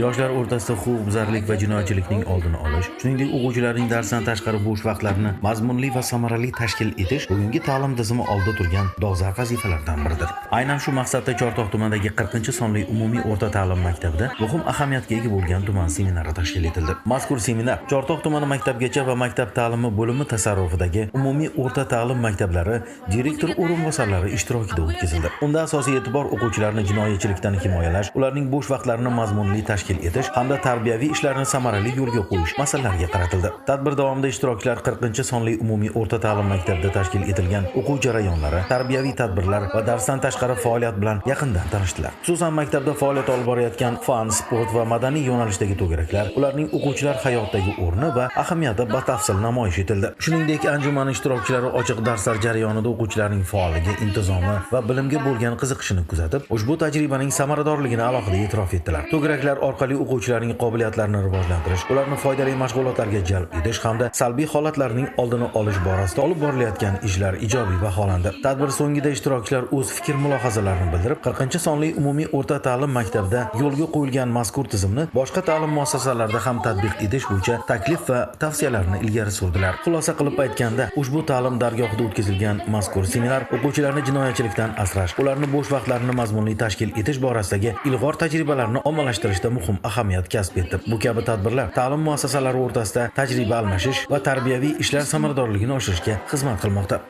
yoshlar o'rtasida huquqbuzarlik va jinoyatchilikning oldini olish, shuningdek o'quvchilarning darsdan tashqari bo'sh vaqtlarini mazmunli va samarali tashkil etish bugungi ta'lim tizimi oldida turgan dolzarb vazifalardan biridir. Aynan shu maqsadda Chortoq tumanidagi 40-sonli umumiy o'rta ta'lim maktabida muhim ahamiyatga ega bo'lgan tuman seminari tashkil etildi. Mazkur seminar Chortoq tumani maktabgacha va maktab ta'limi bo'limi tasarrufidagi umumiy o'rta ta'lim maktablari direktor o'rinbosarlari ishtirokida o'tkazildi. Unda asosiy e'tibor o'quvchilarni jinoyatchilikdan himoyalash, ularning bo'sh vaqtlarini mazmunli tashkil etish hamda tarbiyaviy ishlarni samarali yo'lga qo'yish masalalariga qaratildi. Tadbir davomida ishtirokchilar 40-sonli umumiy o'rta ta'lim maktabida tashkil etilgan o'quv jarayonlari, tarbiyaviy tadbirlar va darsdan tashqari faoliyat bilan yaqindan tanishdilar. Xususan maktabda faoliyat olib borayotgan fan, sport va madaniy yo'nalishdagi to'garaklar, ularning o'quvchilar hayotidagi o'rni va ahamiyati batafsil namoyish etildi. Shuningdek, anjuman ishtirokchilari ochiq darslar jarayonida o'quvchilarning faolligi, intizomi va bilimga bo'lgan qiziqishini kuzatib, ushbu tajribaning samaradorligini alohida e'tirof etdilar. To'garaklar orqali o'quvchilarning qobiliyatlarini rivojlantirish, ularni foydali mashg'ulotlarga jalb etish hamda salbiy holatlarning oldini olish borasida olib borilayotgan ishlar ijobiy baholandi. Tadbir so'ngida ishtirokchilar o'z fikr-mulohazalarini bildirib, 40-sonli umumiy o'rta ta'lim maktabida yo'lga qo'yilgan mazkur tizimni boshqa ta'lim muassasalarida ham tatbiq etish bo'yicha taklif va tavsiyalarni ilgari surdilar. Xulosa qilib aytganda, ushbu ta'lim dargohida o'tkazilgan mazkur seminar o'quvchilarni jinoyatchilikdan asrash, ularni bo'sh vaqtlarini mazmunli tashkil etish borasidagi ilg'or tajribalarni ommalashtirishda muhim ahamiyat kasb etdi. Bu kabi tadbirlar ta'lim muassasalari o'rtasida tajriba almashish va tarbiyaviy ishlar samaradorligini oshirishga xizmat qilmoqda.